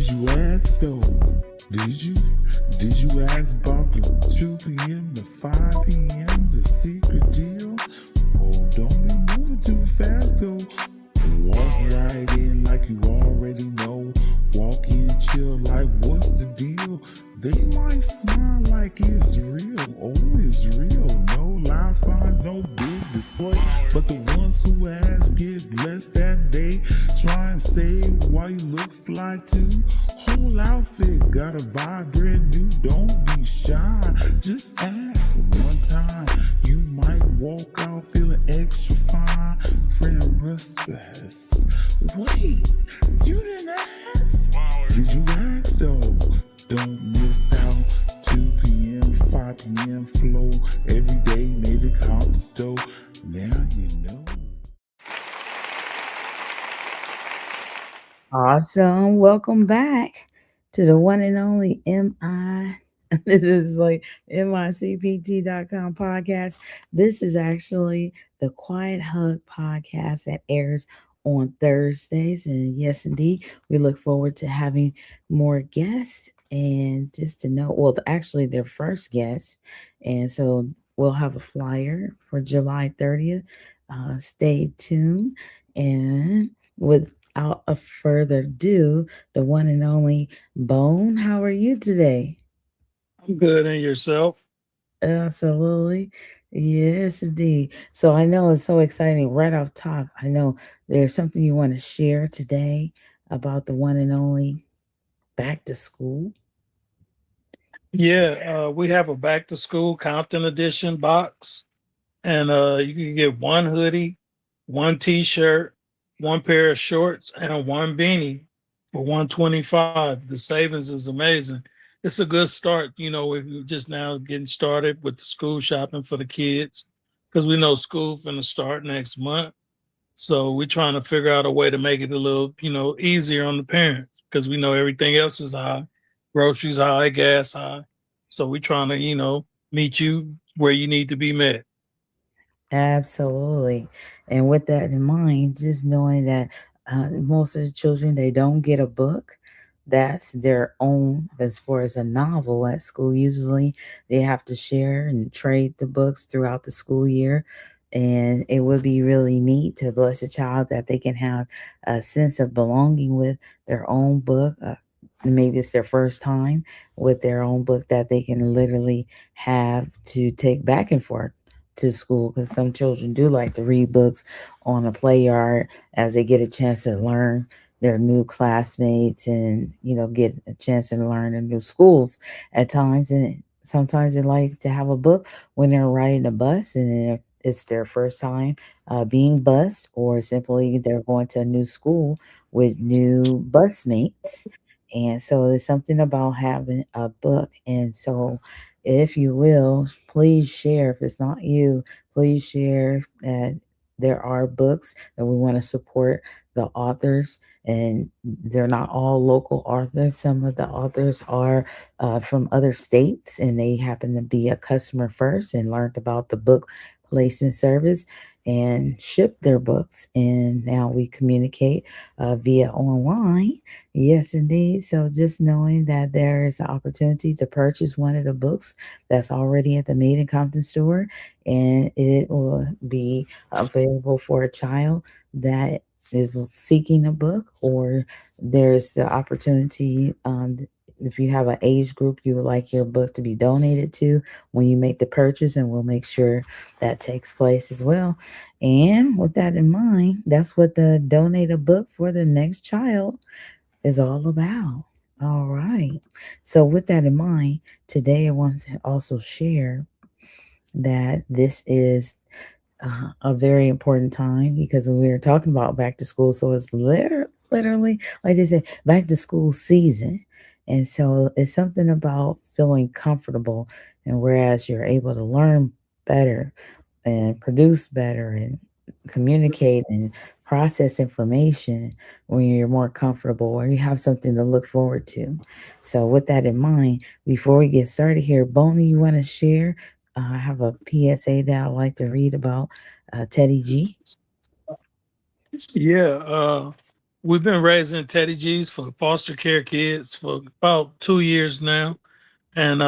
Did you ask though? Did you? Did you ask about the 2 p.m. to 5 p.m. the secret deal? Oh, don't be moving too fast though. Walk right in like you already know. Walk in chill like what's the deal? They might smile like it's real. Oh, it's real. No loud signs, no big display. But the ones who ask get blessed that day. Try and save while you look fly too. Whole outfit got a vibe brand new. Don't be shy. Just ask one time. You might walk out feeling extra fine. Friend respect. Wait, you didn't ask? Did you ask though? Don't miss out. 2 p.m., 5 p.m. flow. Every day made it count the stove. Now you know. Awesome. Welcome back to the one and only MI. This is like MICPT.com podcast. This is actually the Quiet Hug podcast that airs on Thursdays. And yes, indeed, we look forward to having more guests and just to know, well, actually, their first guest. And so we'll have a flyer for July 30th. Stay tuned. And without a further ado, the one and only Bone, how are you today? I'm good, and yourself? Absolutely. Yes, indeed. So I know it's so exciting right off top. I know there's something you want to share today about the one and only back to school. Yeah, we have a back to school Compton edition box, and you can get one hoodie, one t-shirt, one pair of shorts, and one beanie for 125. The savings is amazing. It's a good start, we're just now getting started with the school shopping for the kids because we know school finna start next month. So we're trying to figure out a way to make it a little, easier on the parents because we know everything else is high, groceries high, gas high. So we're trying to, meet you where you need to be met. Absolutely. And with that in mind, just knowing that most of the children, they don't get a book that's their own as far as a novel at school. Usually they have to share and trade the books throughout the school year. And it would be really neat to bless a child that they can have a sense of belonging with their own book. Maybe it's their first time with their own book that they can literally have to take back and forth to school, because some children do like to read books on a play yard as they get a chance to learn their new classmates and get a chance to learn in new schools at times. And sometimes they like to have a book when they're riding a bus and it's their first time being bused, or simply they're going to a new school with new bus mates. And so there's something about having a book. And so if you will, please share. If it's not you, please share that there are books and we want to support the authors. And they're not all local authors. Some of the authors are from other states and they happen to be a customer first and learned about the book placement service and ship their books. And now we communicate via online. Yes, indeed. So just knowing that there is an opportunity to purchase one of the books that's already at the Made in Compton store, and it will be available for a child that is seeking a book, or there's the opportunity. If you have an age group you would like your book to be donated to when you make the purchase, and we'll make sure that takes place as well. And with that in mind, that's what the donate a book for the next child is all about. All right. So, with that in mind, today I want to also share that this is a very important time because we were talking about back to school. So, it's literally, like they said, back to school season. And so, it's something about feeling comfortable. And whereas you're able to learn better and produce better and communicate and process information when you're more comfortable or you have something to look forward to. So, with that in mind, before we get started here, Bonnie, you want to share? I have a PSA that I like to read about Teddy G. Yeah. We've been raising Teddy G's for foster care kids for about 2 years now. And,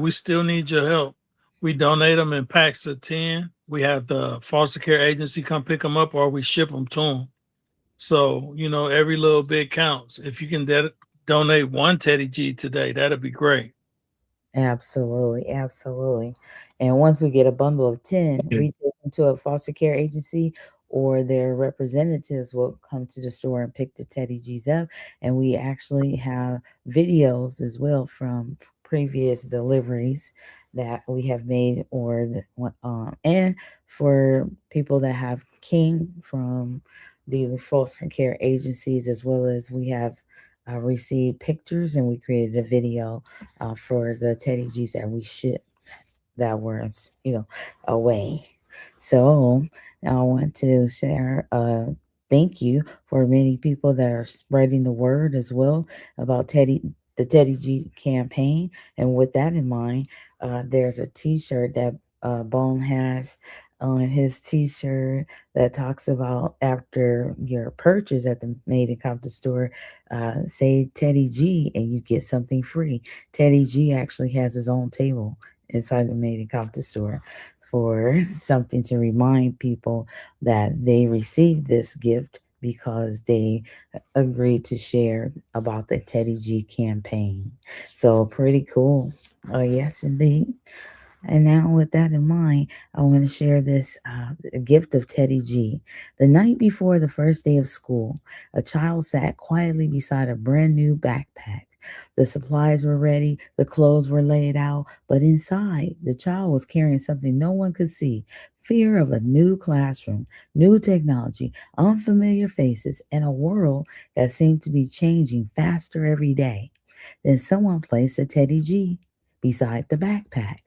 we still need your help. We donate them in packs of 10. We have the foster care agency come pick them up or we ship them to them. So, every little bit counts. If you can donate one Teddy G today, that'd be great. Absolutely, absolutely. And once we get a bundle of 10, we take them to a foster care agency or their representatives will come to the store and pick the Teddy G's up. And we actually have videos as well from previous deliveries that we have made and for people that have came from the foster care agencies as well as we have received pictures and we created a video for the Teddy G's that we shipped that were, away. So I want to share a thank you for many people that are spreading the word as well about the Teddy G campaign. And with that in mind, there's a T-shirt that Bone has on his T-shirt that talks about after your purchase at the Made in Compton store, say Teddy G and you get something free. Teddy G actually has his own table inside the Made in Compton store for something to remind people that they received this gift because they agreed to share about the Teddy G campaign. So pretty cool. Oh yes, indeed. And now, with that in mind, I want to share this gift of Teddy G. The night before the first day of school, a child sat quietly beside a brand new backpack. The supplies were ready, the clothes were laid out, but inside, the child was carrying something no one could see: fear of a new classroom, new technology, unfamiliar faces, and a world that seemed to be changing faster every day. Then someone placed a Teddy G beside the backpack.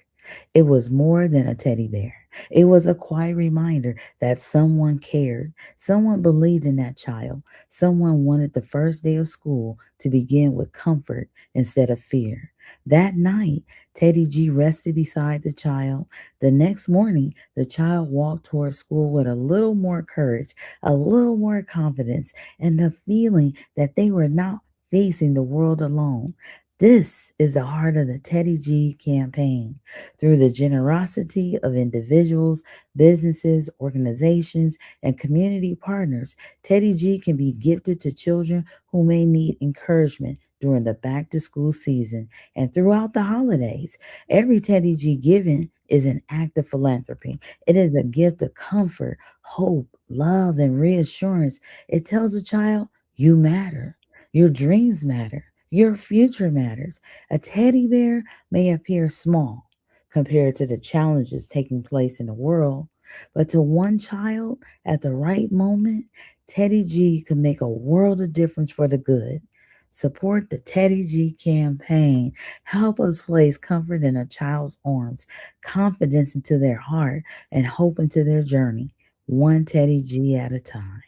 It was more than a teddy bear. It was a quiet reminder that someone cared, someone believed in that child, someone wanted the first day of school to begin with comfort instead of fear. That night, Teddy G rested beside the child. The next morning, the child walked toward school with a little more courage, a little more confidence, and the feeling that they were not facing the world alone. This is the heart of the Teddy G campaign. Through the generosity of individuals, businesses, organizations, and community partners, Teddy G can be gifted to children who may need encouragement during the back to school season and throughout the holidays. Every Teddy G given is an act of philanthropy. It is a gift of comfort, hope, love, and reassurance. It tells a child, you matter. Your dreams matter. Your future matters. A teddy bear may appear small compared to the challenges taking place in the world, but to one child at the right moment, Teddy G could make a world of difference for the good. Support the Teddy G campaign. Help us place comfort in a child's arms, confidence into their heart, and hope into their journey, one Teddy G at a time.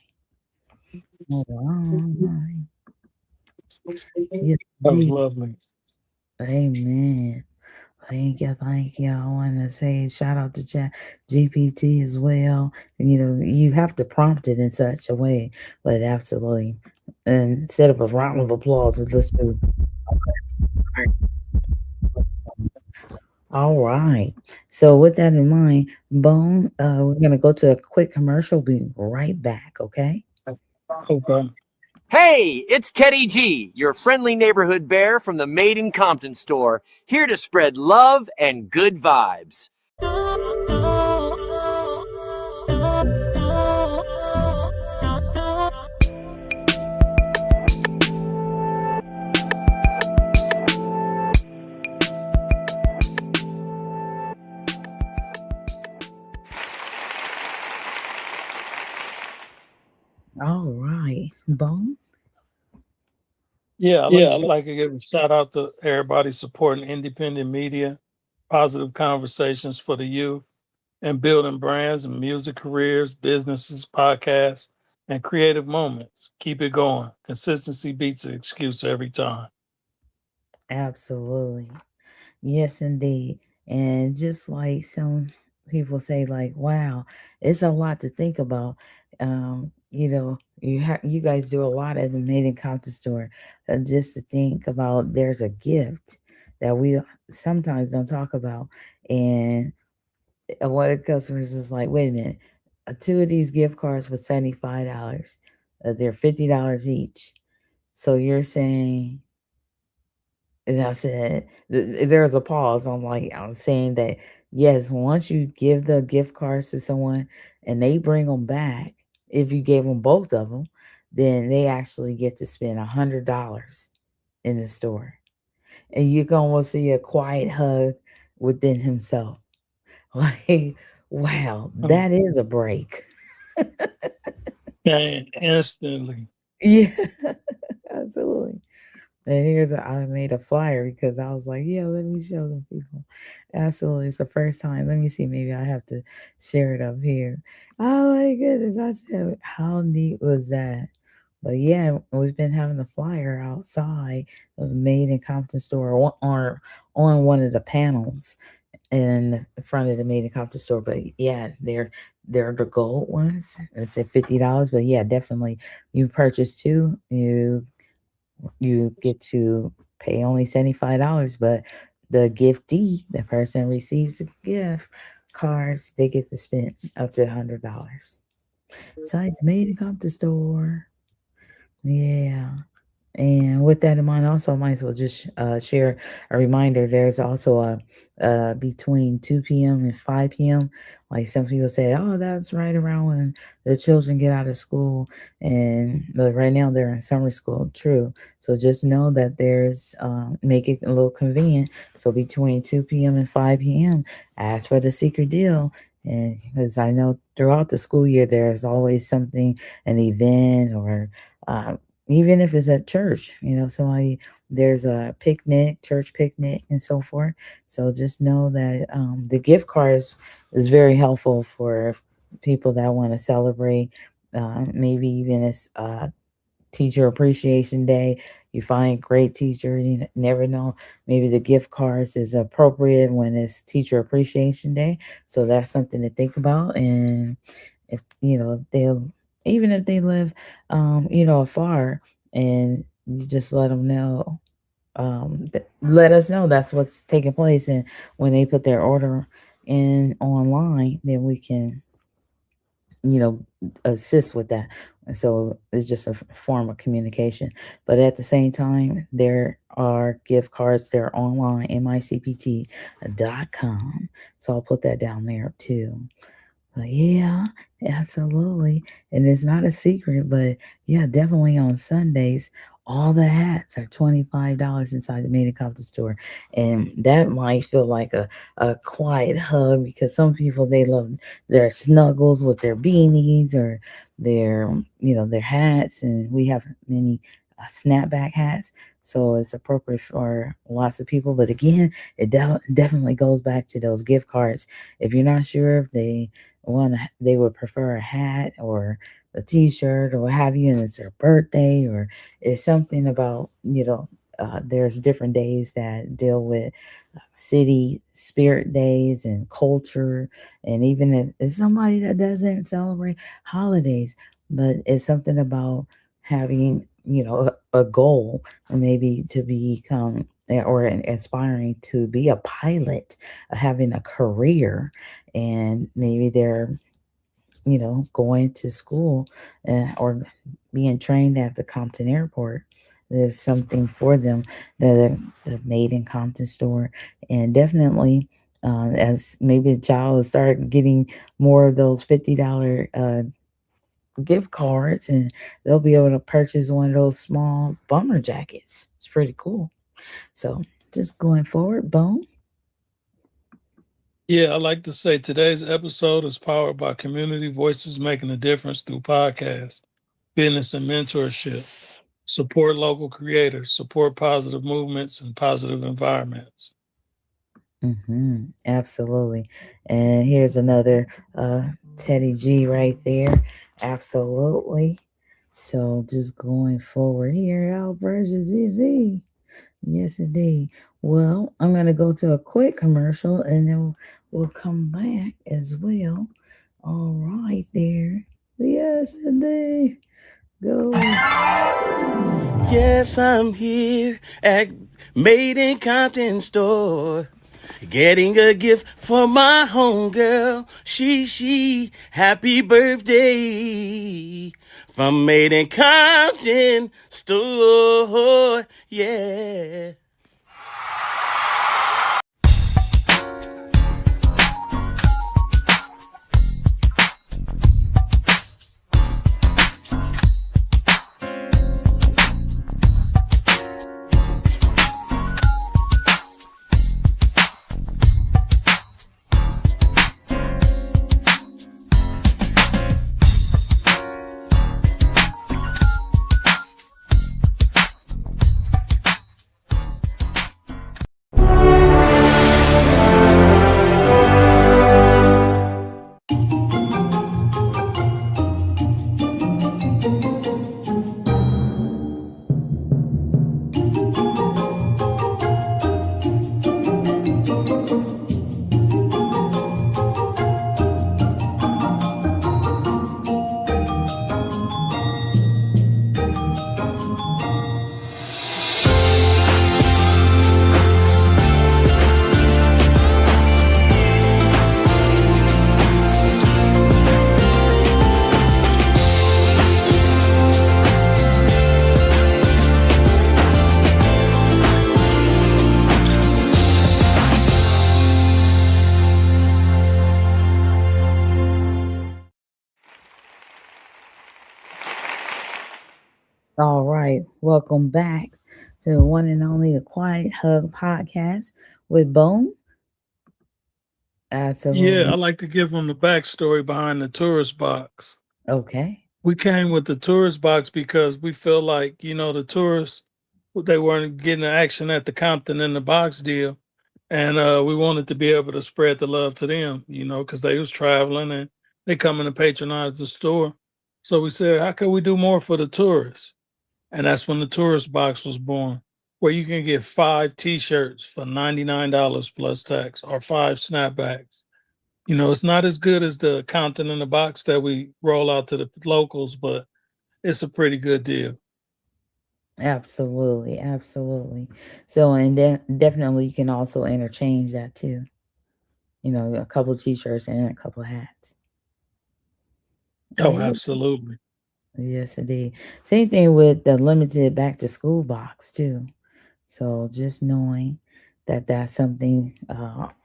All right. Yes, That was indeed. lovely. Amen. Thank you. I want to say shout out to Chat GPT as well. You have to prompt it in such a way, but absolutely. And instead of a round of applause, let's do. All right. So with that in mind, Bone, we're gonna go to a quick commercial. Be right back. Okay. Okay. Hey, it's Teddy G, your friendly neighborhood bear from the Made in Compton store, here to spread love and good vibes. All right, Bone. Yeah, I'd just like to give a shout out to everybody supporting independent media, positive conversations for the youth, and building brands and music careers, businesses, podcasts, and creative moments. Keep it going. Consistency beats the excuse every time. Absolutely. Yes, indeed. And just like some people say, like, wow, it's a lot to think about. you guys do a lot at the Made in Compton store. Just to think about, there's a gift that we sometimes don't talk about, and one of the customers is like, "Wait a minute, two of these gift cards for $75. They're $50 each." So you're saying, and I said, there's a pause. I'm saying that, yes, once you give the gift cards to someone and they bring them back, if you gave them both of them, then they actually get to spend $100 in the store. And you can almost see a quiet hug within himself. Like, wow, Um, that is a break. and instantly. Yeah, absolutely. And I made a flyer because I was like, yeah, let me show them people. Absolutely. It's the first time. Let me see. Maybe I have to share it up here. Oh my goodness. I said, how neat was that? But yeah, we've been having a flyer outside of the Made in Compton store, or on one of the panels in front of the Made in Compton store. But yeah, they're the gold ones. It's at $50. But yeah, definitely, you purchase two, you get to pay only $75, but the giftee, the person receives the gift cards, they get to spend up to $100. So it's Made in Compton store. Yeah. And with that in mind, also might as well just share a reminder. There's also a between 2 p.m. and 5 p.m. Like some people say, oh, that's right around when the children get out of school, and but right now they're in summer school. True. So just know that there's make it a little convenient. So between 2 p.m. and 5 p.m., ask for the secret deal. And because I know throughout the school year, there's always something, an event, or uh, even if it's at church, somebody, there's a picnic, church picnic, and so forth. So just know that the gift cards is very helpful for people that want to celebrate. Maybe even it's Teacher Appreciation Day. You find great teachers. You never know. Maybe the gift cards is appropriate when it's Teacher Appreciation Day. So that's something to think about. And if they'll, even if they live afar, and you just let them know, let us know that's what's taking place, and when they put their order in online, then we can you know assist with that. And so it's just a form of communication. But at the same time, there are gift cards, they're online, micpt.com. So I'll put that down there too. But yeah, absolutely. And it's not a secret, but yeah, definitely on Sundays, all the hats are $25 inside the Made in Compton store. And that might feel like a quiet hug, because some people, they love their snuggles with their beanies, or their hats. And we have many snapback hats. So it's appropriate for lots of people. But again, it definitely goes back to those gift cards. If you're not sure if they would prefer a hat or a t-shirt or what have you, and it's their birthday, or it's something about, there's different days that deal with city spirit days and culture. And even if it's somebody that doesn't celebrate holidays, but it's something about having, a goal, maybe to become, or aspiring to be a pilot, having a career, and maybe they're going to school, or being trained at the Compton Airport. There's something for them, the Made in Compton store. And definitely, as maybe the child will start getting more of those $50 gift cards, and they'll be able to purchase one of those small bummer jackets. It's pretty cool. So just going forward, boom. Yeah, I like to say today's episode is powered by community voices making a difference through podcasts, business, and mentorship. Support local creators, support positive movements and positive environments. Absolutely. And here's another Teddy G right there. Absolutely. So just going forward here, Albert is easy. Yes, indeed. Well, I'm going to go to a quick commercial, and then we'll come back as well. All right, there. Yes, indeed. Go. Yes, I'm here at Made in Compton store. Getting a gift for my homegirl. Happy birthday. From Made in Compton store. Yeah. All right. Welcome back to the one and only the Quiet Hug podcast with Bone. Yeah, I Absolutely. like to give them the backstory behind the tourist box. Okay. We came with the tourist box because we feel like, the tourists, they weren't getting the action at the Compton in the box deal. And we wanted to be able to spread the love to them, because they was traveling and they coming to patronize the store. So we said, how can we do more for the tourists? And that's when the tourist box was born, where you can get 5 t-shirts for $99 plus tax or 5 snapbacks. It's not as good as the Compton in the box that we roll out to the locals, but it's a pretty good deal. Absolutely. Absolutely. So, and then definitely you can also interchange that too. A couple of t-shirts and a couple of hats. Oh, Yeah. absolutely. Yes, indeed. Same thing with the limited back to school box too. So just knowing that that's something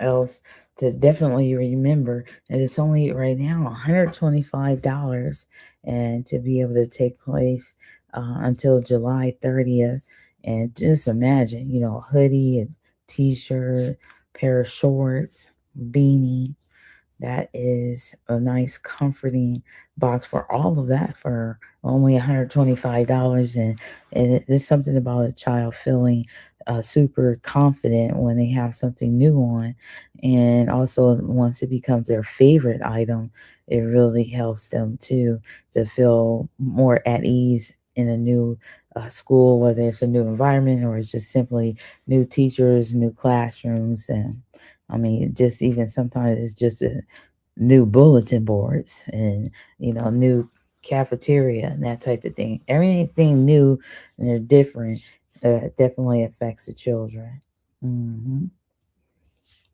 else to definitely remember, and it's only right now $125, and to be able to take place until July 30th. And just imagine, a hoodie, a t-shirt, pair of shorts, beanie, that is a nice, comforting box for all of that for only $125. And there's something about a child feeling super confident when they have something new on. And also, once it becomes their favorite item, it really helps them too to feel more at ease in a new school, whether it's a new environment or it's just simply new teachers, new classrooms. And I mean, just even sometimes it's just a new bulletin boards and new cafeteria and that type of thing. Everything new and they're different definitely affects the children. Hmm.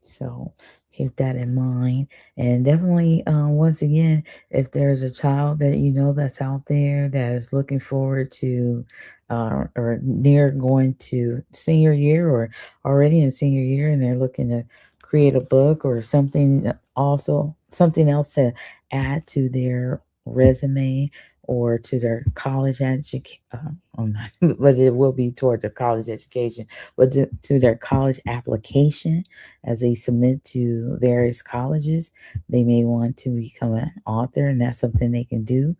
So keep that in mind. And definitely, once again, if there's a child that that's out there that is looking forward to or near going to senior year or already in senior year and they're looking to create a book or something, also something else to add to their resume or to their college education, but it will be toward their college education, but to their college application as they submit to various colleges. They may want to become an author, and that's something they can do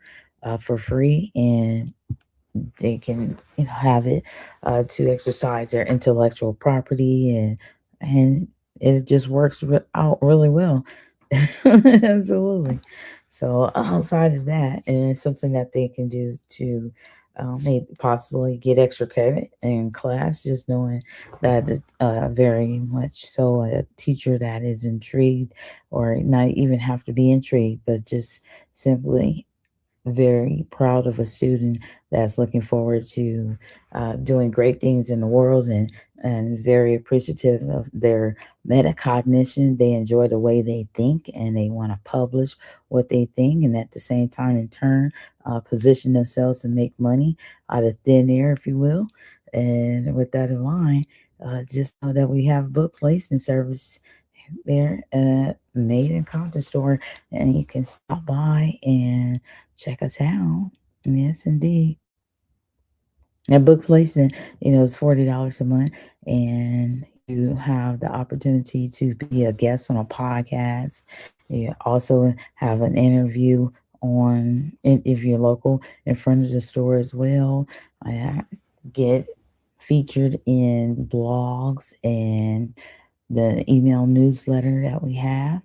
for free, and they can have it to exercise their intellectual property, and it just works out really well. Absolutely. So outside of that, and it's something that they can do to maybe possibly get extra credit in class, just knowing that very much so a teacher that is intrigued or not even have to be intrigued, but just simply very proud of a student that's looking forward to doing great things in the world, and very appreciative of their metacognition. They enjoy the way they think and they want to publish what they think, and at the same time, in turn, position themselves to make money out of thin air, if you will. And with that in mind, just know that we have book placement service there at Made in Compton store, and you can stop by and check us out. Yes, indeed. Now, book placement, is $40 a month, and you have the opportunity to be a guest on a podcast. You also have an interview if you're local, in front of the store as well. I get featured in blogs and the email newsletter that we have.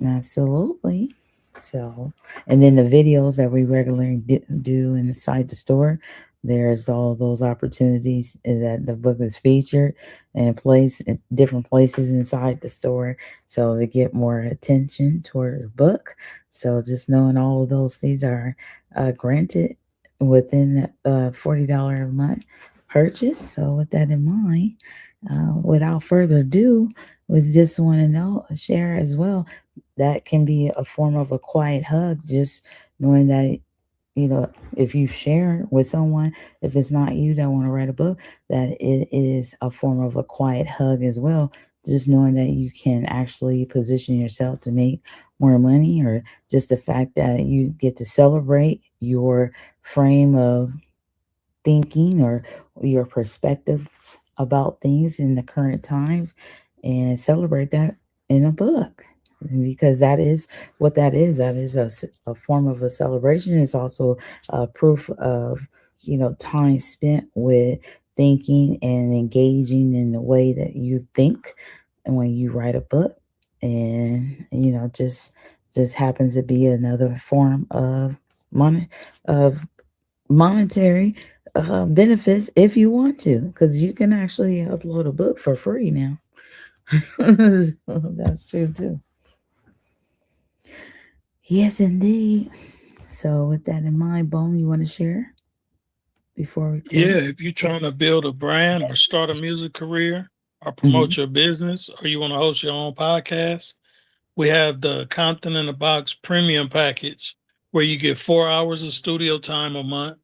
Absolutely. So, and then the videos that we regularly do inside the store, there's all those opportunities that the book is featured and placed in different places inside the store. So they get more attention toward the book. So just knowing all of those things are granted within the $40 a month purchase. So with that in mind, without further ado, we just want to share as well, that can be a form of a quiet hug, just knowing that, if you share with someone, if it's not you that want to write a book, that it is a form of a quiet hug as well, just knowing that you can actually position yourself to make more money, or just the fact that you get to celebrate your frame of thinking or your perspectives about things in the current times, and celebrate that in a book, because that is what that is. That is a form of a celebration. It's also a proof of time spent with thinking and engaging in the way that you think, and when you write a book, and just happens to be another form of of monetary benefits, if you want to, because you can actually upload a book for free now. That's true too. Yes, indeed. So with that in mind, Bone, you want to share before we Yeah, close? if you're trying to build a brand or start a music career or Mhm. promote your business, or you want to host your own podcast, we have the Compton in the Box premium package, where you get 4 hours of studio time a month.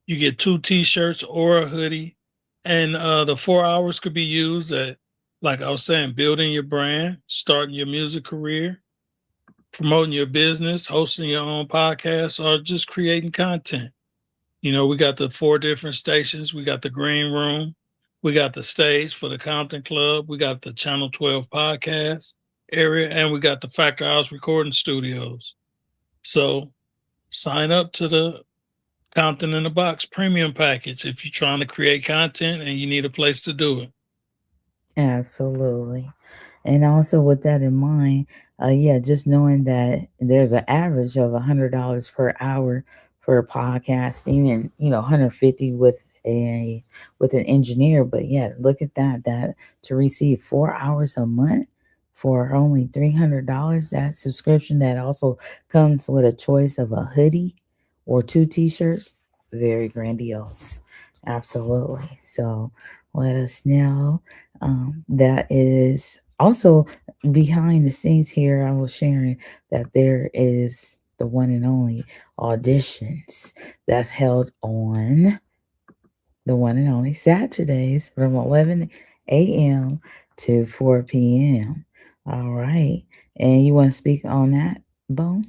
You get 2 t-shirts or a hoodie. And the 4 hours could be used at, like I was saying, building your brand, starting your music career, promoting your business, hosting your own podcast, or just creating content. We got the 4 different stations. We got the green room. We got the stage for the Compton Club. We got the Channel 12 podcast area, and we got the Factor House recording studios. So sign up to the Compton in the Box premium package if you're trying to create content and you need a place to do it. Absolutely. And also with that in mind, yeah, just knowing that there's an average of $100 per hour for podcasting, and 150 with an engineer. But yeah, look at that to receive 4 hours a month for only $300. That subscription that also comes with a choice of a hoodie or 2 t-shirts. Very grandiose. Absolutely. So let us know. That is also behind the scenes here. I was sharing that there is the one and only auditions that's held on the one and only Saturdays from 11 a.m. to 4 p.m. All right. And you want to speak on that, Bone?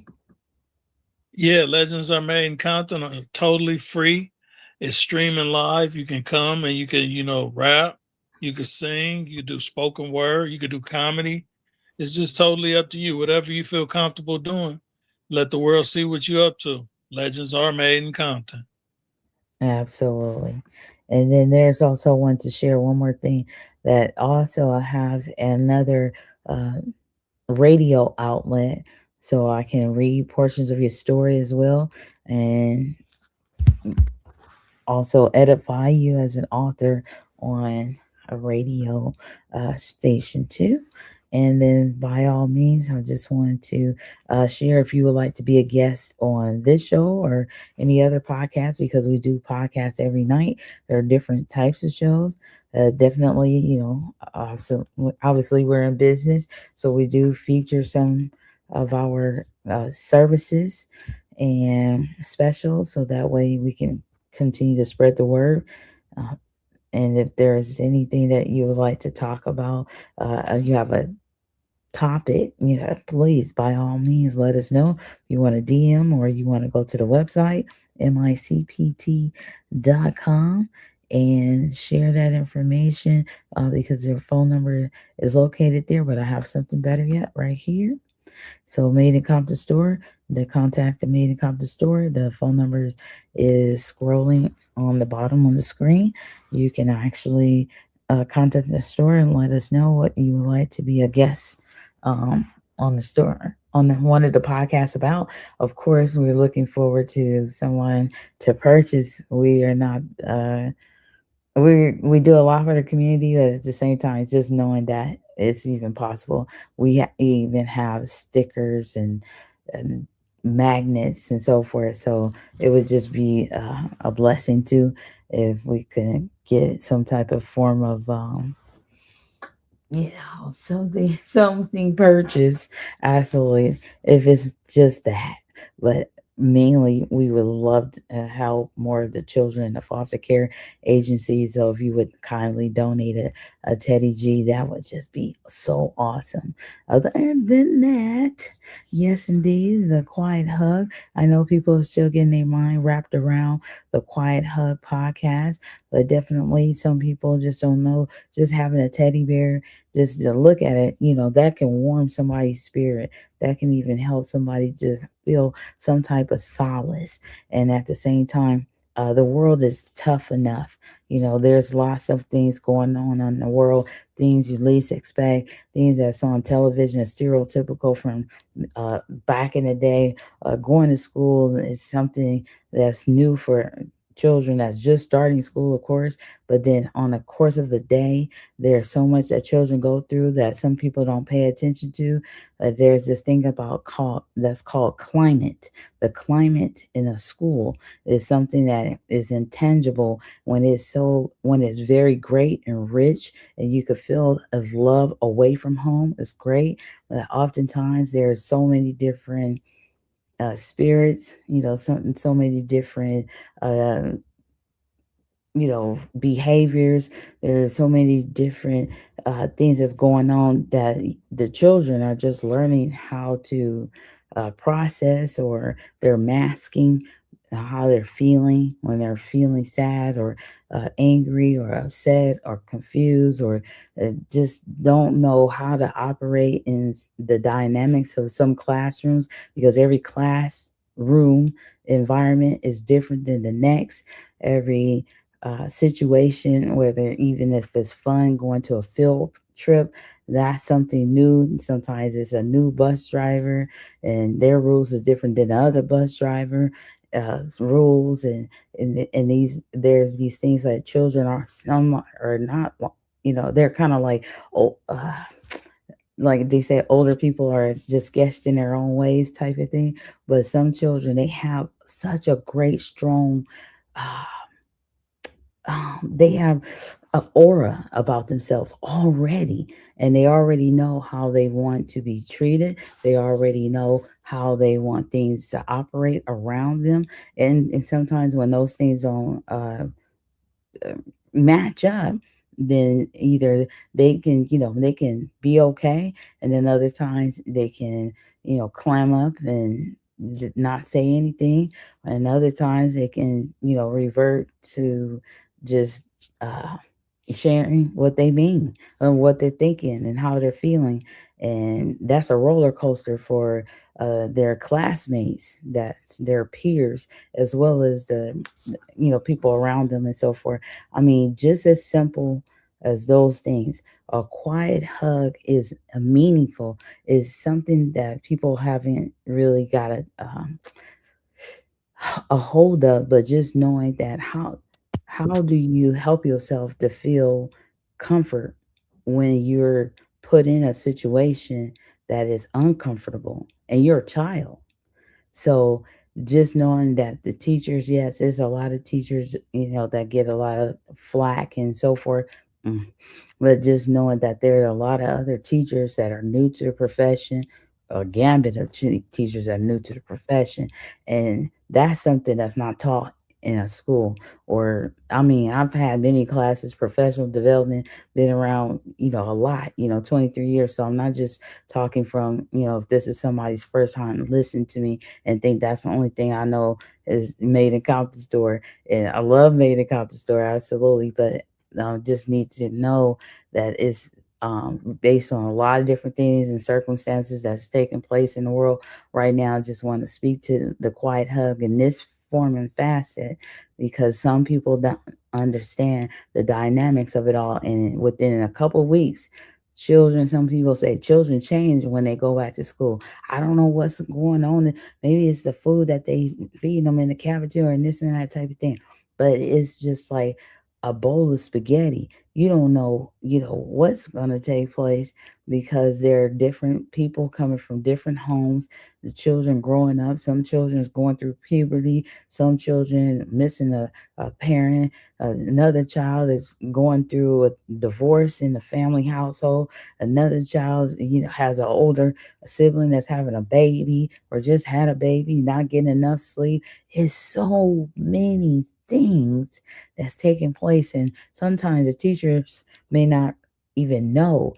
Yeah, Legends Are Made in Compton are totally free. It's streaming live. You can come and you can, rap, you can sing, you can do spoken word, you can do comedy. It's just totally up to you. Whatever you feel comfortable doing, let the world see what you're up to. Legends Are Made in Compton. Absolutely. And then there's also one to share one more thing, that also I have another uh, radio outlet, so I can read portions of your story as well, and also edify you as an author on a radio station too. And then, by all means, I just wanted to share if you would like to be a guest on this show or any other podcast, because we do podcasts every night. There are different types of shows. Definitely, so obviously, we're in business, so we do feature some of our services and specials, so that way we can continue to spread the word. Uh, and if there's anything that you would like to talk about, you have a topic, please, by all means, let us know. If you want to DM or you want to go to the website, micpt.com, and share that information, because their phone number is located there. But I have something better yet right here. So Made in Compton Store, the contact the Made in Compton Store, the phone number is scrolling on the bottom on the screen. You can actually contact the store and let us know what you would like to be a guest on the store, on one of the podcasts about. Of course, we're looking forward to someone to purchase. We are not we do a lot for the community, but at the same time, just knowing that it's even possible. We even have stickers and magnets and so forth. So it would just be a blessing too if we could get some type of form of something purchased. Absolutely, if it's just that. But mainly we would love to help more of the children in the foster care agencies. So if you would kindly donate a Teddy G, that would just be so awesome. Other than that, yes indeed, the quiet hug. I know people are still getting their mind wrapped around the quiet hug podcast, but definitely some people just don't know, just having a teddy bear, just to look at it, that can warm somebody's spirit. That can even help somebody just feel some type of solace. And at the same time, the world is tough enough. There's lots of things going on in the world, things you least expect, things that's on television, is stereotypical from back in the day. Going to school is something that's new for children that's just starting school, of course. But then on the course of the day, there's so much that children go through that some people don't pay attention to. There's this thing that's called climate. The climate in a school is something that is intangible when it's very great and rich, and you could feel as love away from home is great. But oftentimes there's so many different spirits, so many different uh, behaviors. There's so many different things that's going on that the children are just learning how to process, or they're masking how they're feeling when they're feeling sad, or angry, or upset, or confused, or just don't know how to operate in the dynamics of some classrooms, because every classroom environment is different than the next. Every situation, whether even if it's fun going to a field trip, that's something new. Sometimes it's a new bus driver, and their rules is different than the other bus driver rules, and these there's these things that children are, some are not, they're kind of like, oh, like they say, older people are just sketched in their own ways type of thing. But some children, they have such a great strong uh, they have an aura about themselves already, and they already know how they want to be treated. They already know how they want things to operate around them. And sometimes when those things don't uh, match up, then either they can be okay, and then other times they can clam up and not say anything, and other times they can revert to just uh sharing what they mean and what they're thinking and how they're feeling. And that's a roller coaster for their classmates, that's their peers, as well as the people around them and so forth. I mean, just as simple as those things, a quiet hug is a meaningful, is something that people haven't really got a hold of. But just knowing that, how do you help yourself to feel comfort when you're put in a situation that is uncomfortable, and you're a child. So just knowing that the teachers, yes, there's a lot of teachers, that get a lot of flack and so forth. Mm. But just knowing that there are a lot of other teachers that are new to the profession, a gambit of teachers that are new to the profession, and that's something that's not taught in a school. Or I mean, I've had many classes, professional development, been around, a lot, 23 years. So I'm not just talking from, if this is somebody's first time listening to me and think that's the only thing I know is made and count the store. And I love made and count the store, absolutely. But just need to know that it's based on a lot of different things and circumstances that's taking place in the world right now. I just want to speak to the quiet hug in this form and facet because some people don't understand the dynamics of it all. And within a couple of weeks, some people say children change when they go back to school. I don't know what's going on. Maybe it's the food that they feed them in the cafeteria and this and that type of thing. But it's just like a bowl of spaghetti. You don't know, what's going to take place because there are different people coming from different homes, the children growing up, some children is going through puberty, some children missing a parent, another child is going through a divorce in the family household, another child, has an older sibling that's having a baby or just had a baby, not getting enough sleep. It's so many things that's taking place. And sometimes the teachers may not even know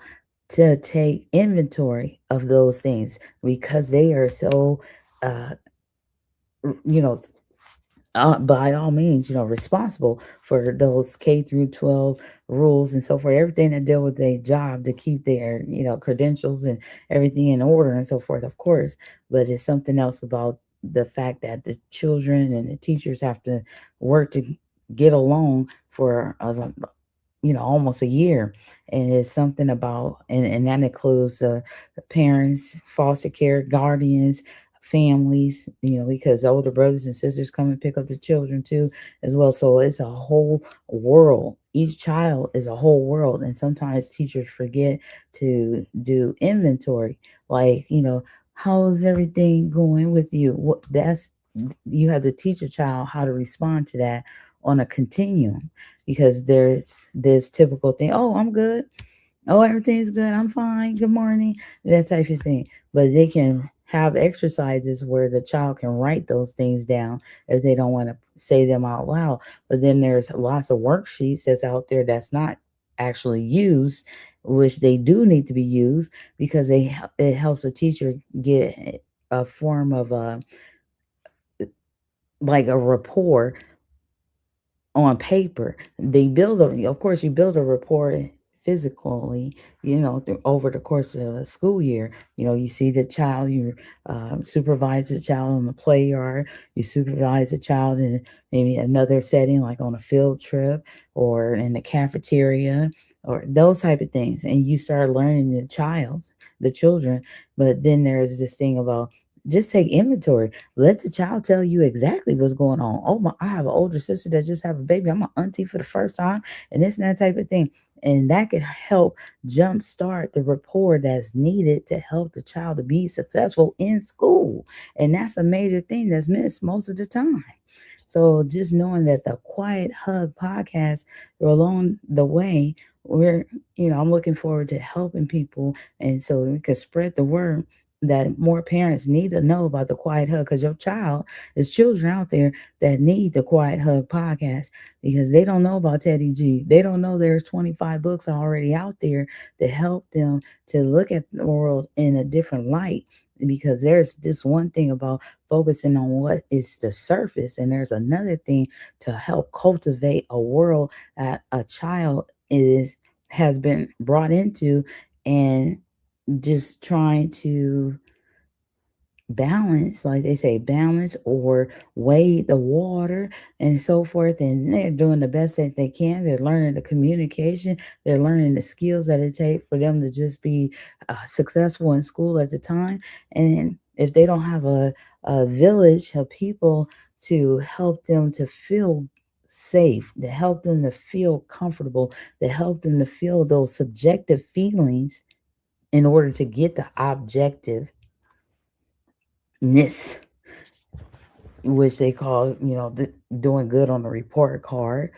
to take inventory of those things because they are so, uh, you know, by all means, responsible for those K through 12 rules and so forth, everything that deal with their job to keep their, credentials and everything in order and so forth, of course. But it's something else about the fact that the children and the teachers have to work to get along for almost a year. And it's something about, and that includes parents, foster care, guardians, families, because older brothers and sisters come and pick up the children too, as well. So it's a whole world. Each child is a whole world. And sometimes teachers forget to do inventory, like, how's everything going with you? You have to teach a child how to respond to that on a continuum because there's this typical thing. Oh, I'm good. Oh, everything's good. I'm fine. Good morning. That type of thing. But they can have exercises where the child can write those things down if they don't want to say them out loud. But then there's lots of worksheets that's out there that's not actually used, which they do need to be used because it helps a teacher get a form of like a rapport on paper. Of course, you build a rapport physically, over the course of a school year. You see the child, you supervise the child on the play yard, you supervise the child in maybe another setting, like on a field trip or in the cafeteria or those type of things. And you start learning the children. But then there's this thing about just take inventory. Let the child tell you exactly what's going on. Oh my, I have an older sister that just have a baby. I'm an auntie for the first time, and this and that type of thing. And that could help jumpstart the rapport that's needed to help the child to be successful in school. And that's a major thing that's missed most of the time. So just knowing that the Quiet Hug podcast along the way, I'm looking forward to helping people, and so we can spread the word that more parents need to know about the Quiet Hug because there's children out there that need the Quiet Hug podcast because they don't know about Teddy G. They don't know there's 25 books already out there to help them to look at the world in a different light. Because there's this one thing about focusing on what is the surface, and there's another thing to help cultivate a world that a child has been brought into, and just trying to balance, like they say, balance or weigh the water and so forth. And they're doing the best that they can. They're learning the communication, they're learning the skills that it takes for them to just be successful in school at the time. And if they don't have a village of people to help them to feel safe, to help them to feel comfortable, to help them to feel those subjective feelings, in order to get the objectiveness, which they call, doing good on the report card,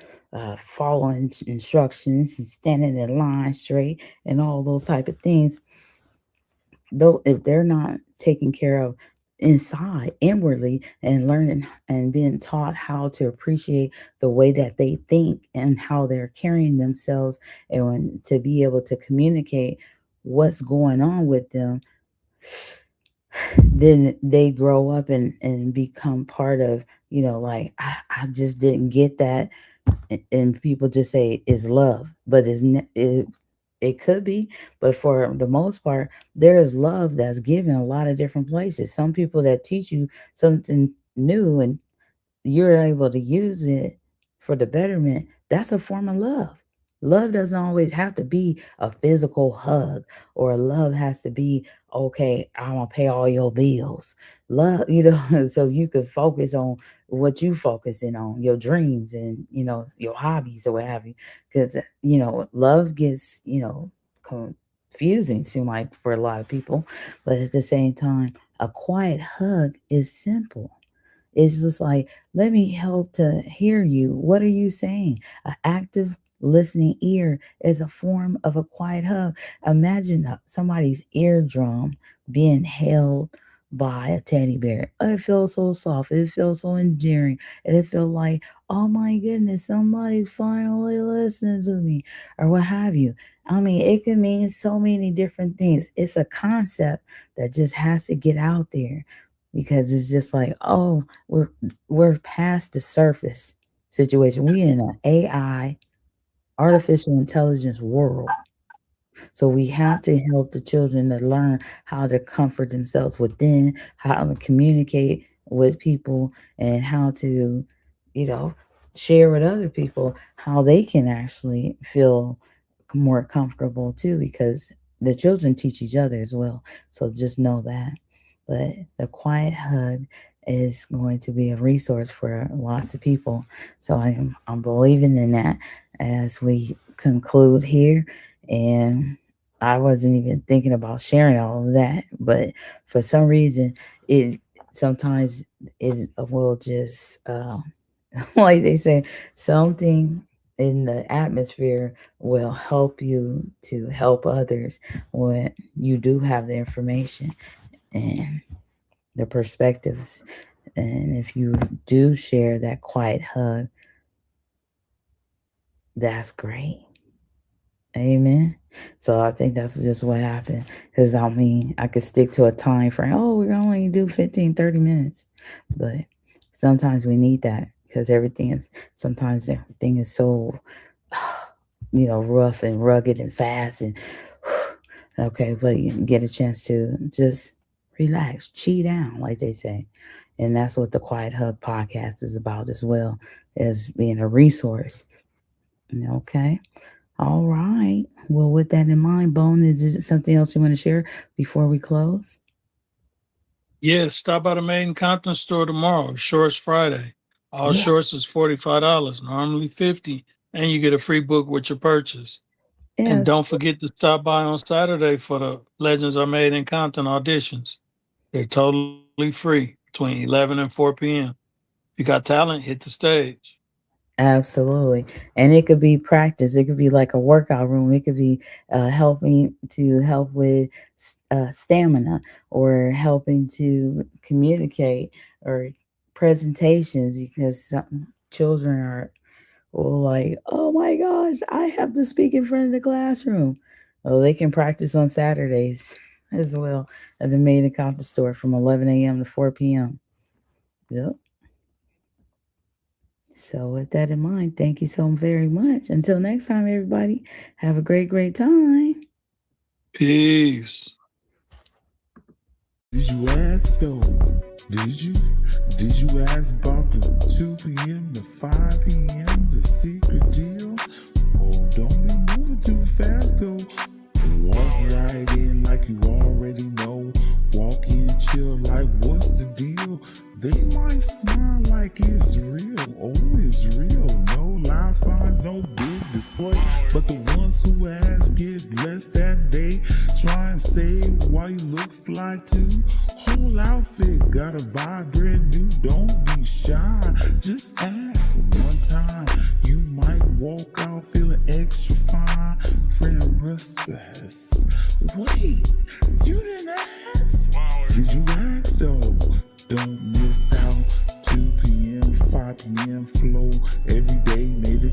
following instructions and standing in line straight and all those type of things. Though if they're not taken care of inside inwardly and learning and being taught how to appreciate the way that they think and how they're carrying themselves, and to be able to communicate what's going on with them, then they grow up and become part of, like, I just didn't get that. And people just say it's love, but it could be, but for the most part, there is love that's given a lot of different places. Some people that teach you something new and you're able to use it for the betterment, that's a form of love. Love doesn't always have to be a physical hug, or love has to be, okay, I'm gonna pay all your bills. Love, so you could focus on what you focusing on, your dreams and your hobbies or what have you. Because love gets, confusing, seem like, for a lot of people. But at the same time, a quiet hug is simple. It's just like, let me help to hear you. What are you saying? An active listening ear is a form of a quiet hug. Imagine somebody's eardrum being held by a teddy bear. It feels so soft. It feels so endearing. And it feels like, oh my goodness, somebody's finally listening to me, or what have you. I mean, it can mean so many different things. It's a concept that just has to get out there, because it's just like, oh, we're past the surface situation. We in an AI, artificial intelligence world. So we have to help the children to learn how to comfort themselves within, how to communicate with people, and how to, share with other people how they can actually feel more comfortable too, because the children teach each other as well. So just know that. But the quiet hug is going to be a resource for lots of people. So I'm believing in that as we conclude here. And I wasn't even thinking about sharing all of that, but for some reason, sometimes it will just like they say, something in the atmosphere will help you to help others when you do have the information and the perspectives. And if you do share that quiet hug, that's great. Amen. So I think that's just what happened. Because I could stick to a time frame. Oh, we're only do 15, 30 minutes. But sometimes we need that, because sometimes everything is so, rough and rugged and fast and okay, but you get a chance to just relax, chi down, like they say. And that's what the Quiet Hug podcast is about as well, as being a resource. Okay. All right. Well, with that in mind, Bone, is there something else you want to share before we close? Yes, stop by the Made in Compton store tomorrow. Shorts Friday. All Yeah. shorts is $45, normally $50, and you get a free book with your purchase. And Yes. don't forget to stop by on Saturday for the Legends Are Made in Compton auditions. They're totally free between 11 and 4 p.m. If you got talent, hit the stage. Absolutely. And it could be practice. It could be like a workout room. It could be helping to help with stamina, or helping to communicate, or presentations, because some children are like, oh my gosh, I have to speak in front of the classroom. Well, they can practice on Saturdays as well at the Made in Compton store from 11 a.m. to 4 p.m. Yep. So with that in mind, thank you so very much. Until next time, everybody, have a great, great time. Peace. Did you ask though? Did you ask about the 2 p.m. to 5 p.m. the secret deal? Oh, don't be moving too fast though. Walk right in like you already know. Walk in chill like what's the deal? They might smile like it's real. Oh, it's real. No loud signs, no big display. But the ones who ask get blessed that day. Try and look fly too. Whole outfit got a vibe brand new. Don't be shy, just ask one time. You might walk out feeling extra fine. Friend Rustus, wait, you didn't ask? Did you ask though? Don't miss out. 2 p.m., 5 p.m. flow. Every day made it